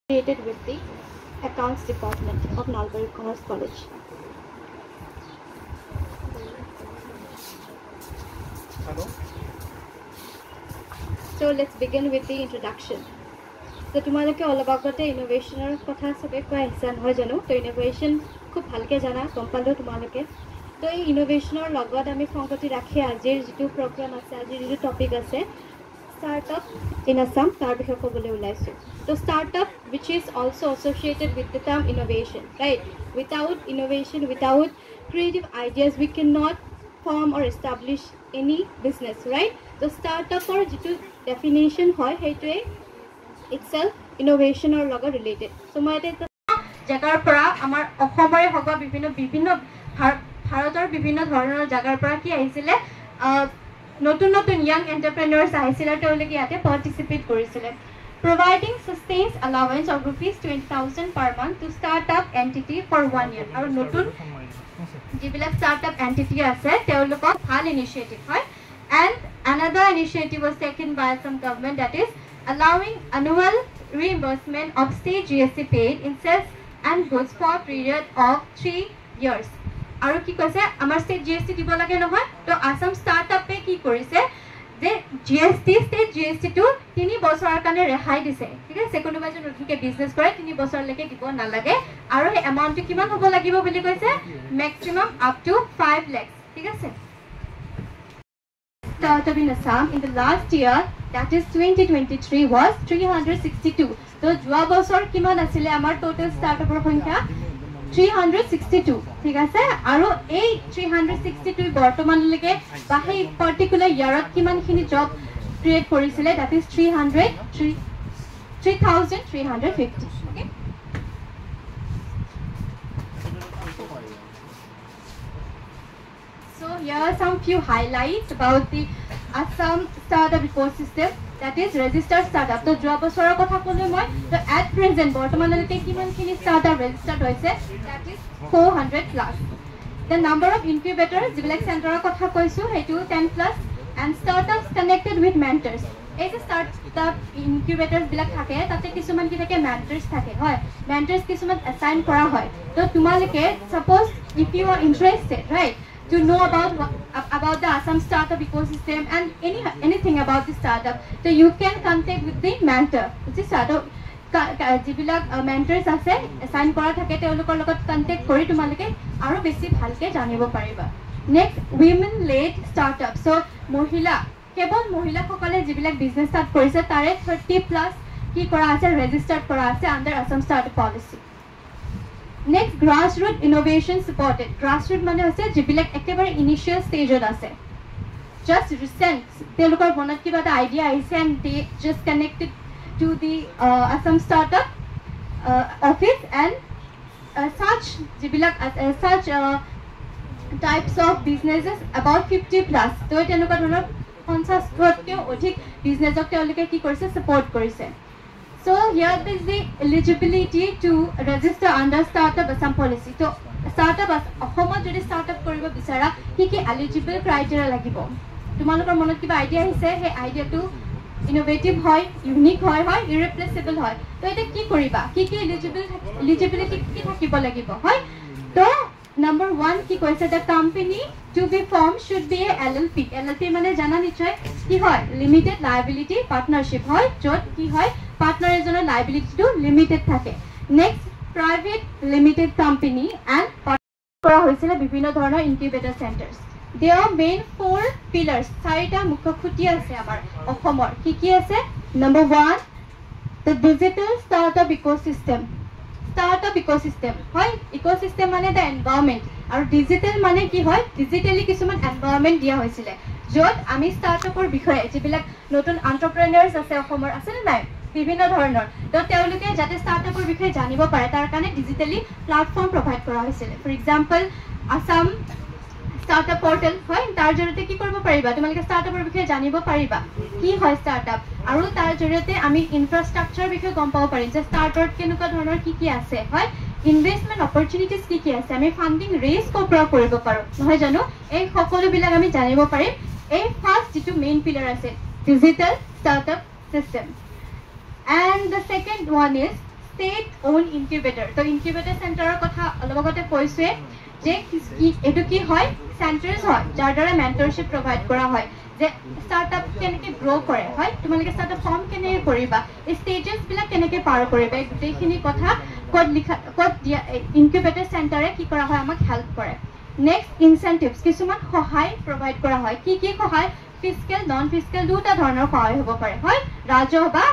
Created with the Accounts Department of Nalbari Commerce College. Hello. So let's begin with the introduction. So tomorrow all about the innovation or kotha sobe ko ihsan hoy jano to innovation khub bhalke jana kompalo tomaloke to ei innovation or logot ami songoti rakhi ajir jitu program ase ajir jitu topic ase startup in Assam tar bishoye kobole ulaisu. So startup which is also associated with the term innovation, right? Without innovation, without creative ideas, we cannot form or establish any business, right? So startup or jitu definition hoy heitue itself innovation or logo related. So moi eta jagar pora amar ohomore hoba bibhinno bharator bibhinno dhoroner jagar pora ki ahisile notun young entrepreneurs ahisile teuloke yate participate korisile. Providing sustains allowance of rupees 20,000 per month to startup entity for 1 year. Aru notun jibilak startup entity ase teulokok bhal initiative hoy. And another initiative was taken by some government, that is allowing annual reimbursement of state GST paid in sales and goods for a period of 3 years. Aru ki koise amar state GST dibo lage nohoy to Assam startup pe ki korise যে GST state GST to 3 বছৰৰ কাৰণে ৰেহাই দিছে ঠিক আছে কোনোবা যে নতুনকে বিজনেস কৰে 3 বছৰলৈকে দিব নালাগে আৰু এই এমাউন্ট কিমান হ'ব লাগিব বুলি কৈছে maximum up to 5 lakhs ঠিক আছে Startup in Assam in the last year, that is 2023, was 362. So, যোৱা বছৰ কিমান আছিলে আমাৰ total startup সংখ্যা 362. ঠিক আছে আৰু এই 362 বৰ্তমানলৈকে বা এই পাৰ্টিকুলাৰ ইয়াৰত কিমানখিনি জব ক্ৰিয়েট কৰিছিলে that is 3350. Okay. So here are some few highlights about the Assam startup ecosystem, that is registered startup. So joa bosorar kotha kolu moi to at present bortomanalike kiman khini startup registered hoise, that is 400 plus. The number of incubators jibilak center kotha koisu hetu 10 plus, and startups connected with mentors. Ei je startup incubators bilak thake tate kisuman ki thake mentors thake hoy mentors kisuman assign kora hoy to tumalike suppose if you are interested, right, to know about the Assam startup ecosystem and anything about the startup, so you can contact with the mentor. Which is startup jibilak mentors ase assign kora thake teolokor logot contact kori tumalike aru beshi bhalke janibo pariba. Next, women led startup. So mohila kebol mohila kokole jibilak business start korise tare 30 plus ki kora ase registered kora ase under Assam startup policy. Next, grassroots innovation supported. Grassroots mane hoise jibilak ekebare initial stage ot ase, just recent telokor bonat kiba ta idea aise and they just connected to the Assam startup office and such jibilak such types of businesses about 50 plus to telokor dhonor 50 tke odhik business ok teloke ki korise support korise. So here is the eligibility to register under startup Assam policy. So startup Assam jodi startup koribo bisara ki eligible criteria lagibo tumalokor monot kiba idea hise he idea to innovative hoy unique hoy irreplaceable hoy to eta ki koriba ki eligibility ki thakibo lagibo hoy to number 1 ki koise the company to be formed should be a LLP mane jana nichoy ki hoy limited liability partnership hoy jot ki hoy partner ejoner liability to limited thake. Next, private limited company and kora hoisile bibhinno dhoroner incubator centers. There are main 4 pillars, 4ta mukho khuti ase amar ohomor ki ase. Number 1, the digital startup ecosystem. Startup ecosystem hoy ecosystem mane the environment aru digital mane ki hoy digitally kisuman environment dia hoisile jot ami startup or bikhoye jibilak notun entrepreneurs ase ohomor asel nai বিভিন্ন ধৰণৰ তো তেওঁলোকে যাতে স্টাৰ্টআপৰ বিষয়ে জানিব পাৰে তাৰ কাৰণে ডিজিটালি প্ল্যাটফৰ্ম প্ৰভাইড কৰা হৈছিল ফৰ এক্সাম্পল আসাম স্টাৰ্টআপ পোৰ্টাল হয় তাৰ জৰিয়তে কি কৰিব পাৰিবা তোমালোকে স্টাৰ্টআপৰ বিষয়ে জানিব পাৰিবা কি হয় স্টাৰ্টআপ আৰু তাৰ জৰিয়তে আমি ইনফ্ৰাষ্ট্ৰাকচাৰ বিষয়ে গম পাব পাৰিম যে স্টাৰ্টআপ কেনেকুৱা ধৰণৰ কি আছে হয় ইনভেষ্টমেন্ট অপৰচুনিটিজ কি আছে আমি ফান্ডিং ৰেজ কৰা কৰিব পাৰো নহয় জানো এই সকলো বিলাক আমি জানিব পাৰিম এই ফাৰ্স্ট যেটো মেইন পিলাৰ আছে digital startup system And the second one is state own incubator তো ইনকিউবেটৰ চেণ্টাৰৰ কথা অলপ আগতে কৈছোৱে যে এইটো কি হয় চেণ্টাৰ্ছ হয় যাৰ দ্বাৰা মেণ্টৰশ্বিপ প্ৰভাইড কৰা হয় যে ষ্টাৰ্টআপ কেনেকৈ গ্ৰ' কৰে হয় তোমালোকে ষ্টাৰ্টআপ ফৰ্ম কেনেকৈ কৰিবা এই ষ্টেজেছবিলাক কেনেকৈ পাৰ কৰিবা এই গোটেইখিনি কথা ক'ত দিয়া ইনকিউবেটৰ চেণ্টাৰে কি কৰা হয় আমাক হেল্প কৰে নেক্সট ইনচেণ্টিভছ কিছুমান সহায় প্ৰভাইড কৰা হয় কি সহায় ফিজিকেল নন ফিজিকেল দুটা ধৰণৰ সহায় হ'ব পাৰে হয় ৰাজহ বা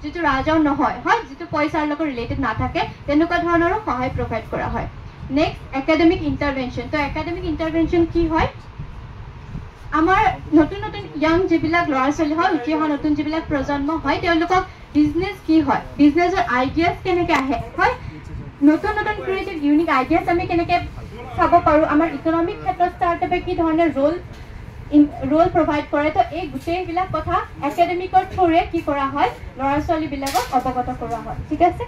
যিটো ৰাজহ নহয় হয় যিটো পইচাৰ লগত ৰিলেটেড নাথাকে তেনেকুৱা ধৰণৰো সহায় প্ৰভাইড কৰা হয় নেক্সট একাডেমিক ইণ্টাৰভেনশ্যন তো একাডেমিক ইণ্টাৰভেনশ্যন কি হয় আমাৰ নতুন নতুন ইয়াং যিবিলাক ল'ৰা ছোৱালী হয় উঠি অহা নতুন যিবিলাক প্ৰজন্ম হয় তেওঁলোকক বিজনেছ কি হয় বিজনেছৰ আইডিয়াছ কেনেকৈ আহে হয় নতুন নতুন ক্ৰিয়েটিভ ইউনিক আইডিয়াছ আমি কেনেকৈ চাব পাৰোঁ আমাৰ ইকনমিক ক্ষেত্ৰত ষ্টাৰ্টআপে কি ধৰণে ৰোল প্ৰভাইড কৰে তো এই গোটেইবিলাক কথা একাডেমিকৰ থ্ৰুৰে কি কৰা হয় ল'ৰা ছোৱালীবিলাকক অৱগত কৰোৱা হয় ঠিক আছে